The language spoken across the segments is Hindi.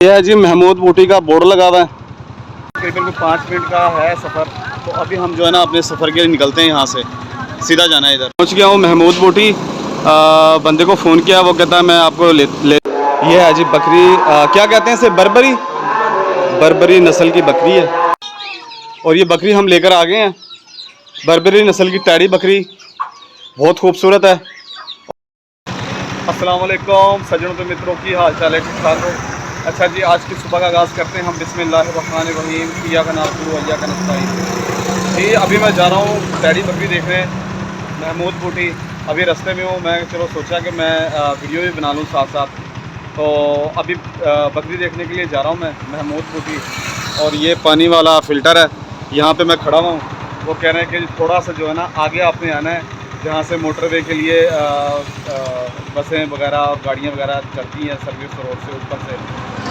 ये है जी महमूद बूटी का बोर्ड लगा हुआ है। तकरीबन 5 मिनट का है सफ़र। तो अभी हम जो है ना अपने सफ़र के लिए निकलते हैं। यहाँ से सीधा जाना है इधर। पहुँच गया हूँ महमूद बूटी। बंदे को फ़ोन किया, वो कहता है मैं आपको ले ये है जी बकरी। क्या कहते हैं इसे? बर्बरी। बर्बरी नस्ल की बकरी है और ये बकरी हम लेकर आ गए हैं। बर्बरी नस्ल की टैडी बकरी बहुत खूबसूरत है। अस्सलाम वालेकुम सज्जनों तो मित्रों की हाल चाल है, ठीक ठाक हो? अच्छा जी, आज की सुबह का आगाज़ करते हैं हम बिस्मिल्लाहिर्रहमानिर्रहीम इय्याका नअबुदु व इय्याका नस्तईन। जी अभी मैं जा रहा हूँ टैडी बकरी देखने महमूद बूटी। अभी रास्ते में हूँ मैं, चलो सोचा कि मैं वीडियो भी बना लूँ साथ साथ। तो अभी बकरी देखने के लिए जा रहा हूँ मैं महमूद बूटी। और ये पानी वाला फ़िल्टर है, यहाँ पर मैं खड़ा हुआ हूँ। वो कह रहे हैं कि थोड़ा सा जो है ना आगे आपने आना है, जहाँ से मोटरवे के लिए बसें वगैरह और गाड़ियाँ वगैरह चलती हैं सर्विस रोड से ऊपर से।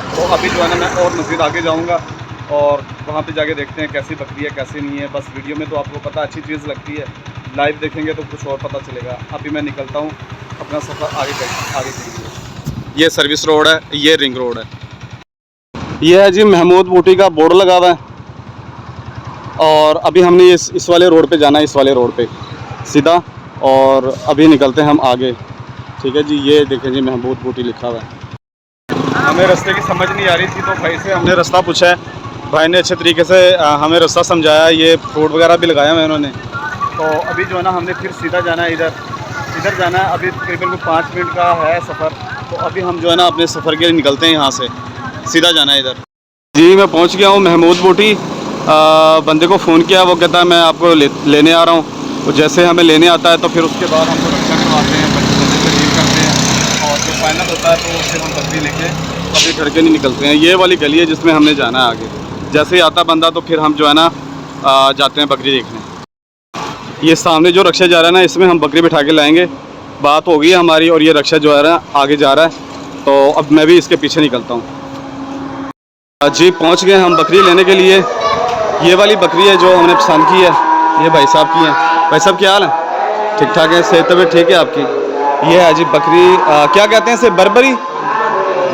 तो अभी जो है ना मैं और मज़ीद आगे जाऊँगा और वहाँ पे जाके देखते हैं कैसी बकरी है कैसी नहीं है। बस वीडियो में तो आपको पता अच्छी चीज़ लगती है, लाइव देखेंगे तो कुछ और पता चलेगा। अभी मैं निकलता हूँ अपना सफ़र आगे के लिए। ये सर्विस रोड है, ये रिंग रोड है। ये है जी महमूद बूटी का बोर्ड लगा हुआ है और अभी हमने इस वाले रोड पे जाना है, इस वाले रोड पे सीधा। और अभी निकलते हैं हम आगे, ठीक है जी। ये देखें जी महमूद बूटी लिखा हुआ है। हमें रास्ते की समझ नहीं आ रही थी तो भाई से हमने रास्ता पूछा है। भाई ने अच्छे तरीके से हमें रास्ता समझाया। ये फ्रूट वगैरह भी लगाया हुआ है उन्होंने। तो अभी जो है ना हमने फिर सीधा जाना है, इधर जाना है। अभी तकरीबन 5 मिनट का है सफ़र। तो अभी हम जो है ना अपने सफ़र के लिए निकलते हैं। यहाँ से सीधा जाना है इधर। जी मैं पहुँच गया हूँ महमूद बूटी। बंदे को फ़ोन किया, वो कहता है मैं आपको लेने आ रहा हूँ। तो जैसे हमें लेने आता है तो फिर उसके बाद हमको रक्षा करवाते हैं, बंदे से डील करते हैं और जब फाइनल होता है तो फिर हम बकरी लेके अपने घर के नहीं निकलते हैं। ये वाली गली है जिसमें हमने जाना है आगे। जैसे ही आता बंदा तो फिर हम जो है ना जाते हैं बकरी देखने। ये सामने जो रक्षा जा रहा है ना, इसमें हम बकरी बिठा के लाएँगे। बात हो गई है हमारी और ये रक्षा जो है ना आगे जा रहा है। तो अब मैं भी इसके पीछे निकलता हूँ। जी पहुँच गए हम बकरी लेने के लिए। ये वाली बकरी है जो हमने पसंद की है, ये भाई साहब की है। भाई साहब क्या हाल है? ठीक ठाक है, सेहत तबीयत ठीक है आपकी? ये है जी बकरी। क्या कहते हैं इसे? बर्बरी।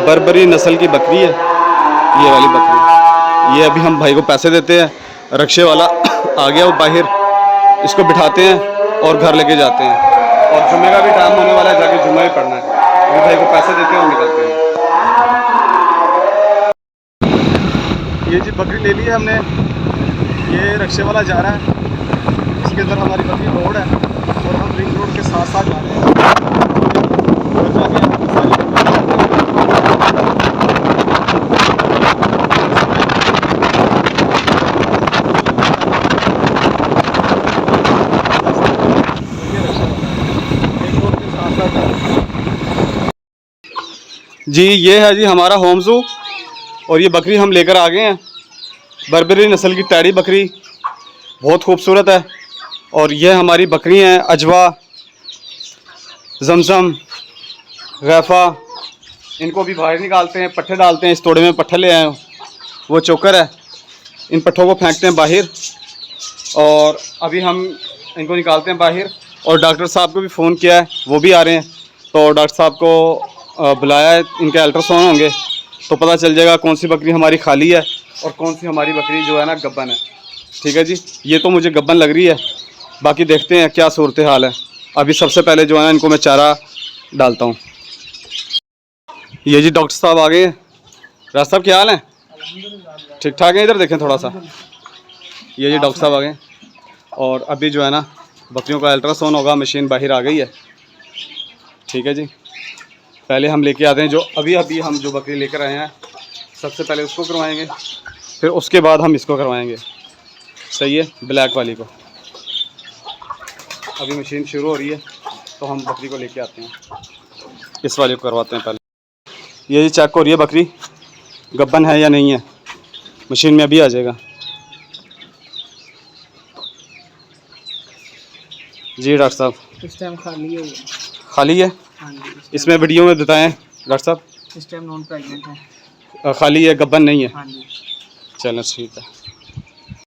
बर्बरी नस्ल की बकरी है ये वाली बकरी। ये अभी हम भाई को पैसे देते हैं, रक्षे वाला आ गया वो बाहर, इसको बिठाते हैं और घर लेके जाते हैं। और जुम्मे का भी टाइम होने वाला है, जाके जुम्मा भी पढ़ना है। ये भाई को पैसे देते हैं और निकलते हैं। ये जी बकरी ले ली है हमने। ये रक्षे वाला जा रहा है, इसके अंदर हमारी बकरी रोड है और हम रिंग रोड के साथ साथ जा रहे हैं। जी ये है जी हमारा होम ज़ू और ये बकरी हम लेकर आ गए हैं। बर्बरी नस्ल की टैडी बकरी बहुत खूबसूरत है। और ये हमारी बकरी हैं अजवा, जमजम, गैफ़ा। इनको भी बाहर निकालते हैं, पट्ठे डालते हैं। इस तोड़े में पट्ठे ले आए हैं, वो चोकर है। इन पट्ठों को फेंकते हैं बाहर और अभी हम इनको निकालते हैं बाहर। और डॉक्टर साहब को भी फ़ोन किया है, वो भी आ रहे हैं। तो डॉक्टर साहब को बुलाया है, इनके अल्ट्रासाउंड होंगे तो पता चल जाएगा कौन सी बकरी हमारी खाली है और कौन सी हमारी बकरी जो है ना गब्बन है। ठीक है जी, ये तो मुझे गब्बन लग रही है, बाकी देखते हैं क्या सूरत हाल है। अभी सबसे पहले जो है ना इनको मैं चारा डालता हूँ। ये जी डॉक्टर साहब आ गए हैं। राज साहब क्या हाल है? ठीक ठाक है? इधर देखें थोड़ा सा। ये जी डॉक्टर साहब आ गए और अभी जो है ना बकरियों का अल्ट्रासाउंड होगा। मशीन बाहर आ गई है, ठीक है जी। पहले हम लेके आते हैं जो अभी हम जो बकरी लेकर आए हैं, सबसे पहले उसको करवाएंगे, फिर उसके बाद हम इसको करवाएंगे। सही है, ब्लैक वाली को। अभी मशीन शुरू हो रही है तो हम बकरी को लेके आते हैं, इस वाले को करवाते हैं पहले। ये जी चेक हो रही है बकरी गब्बन है या नहीं है, मशीन में अभी आ जाएगा। जी डॉक्टर साहब इस टाइम खाली है। खाली है? हाँ जी, इसमें वीडियो में बताएं डॉक्टर साहब। इस टाइम नॉन प्रेग्नेंट है। खाली है, गब्बन नहीं है? हाँ जी। चलो ठीक है।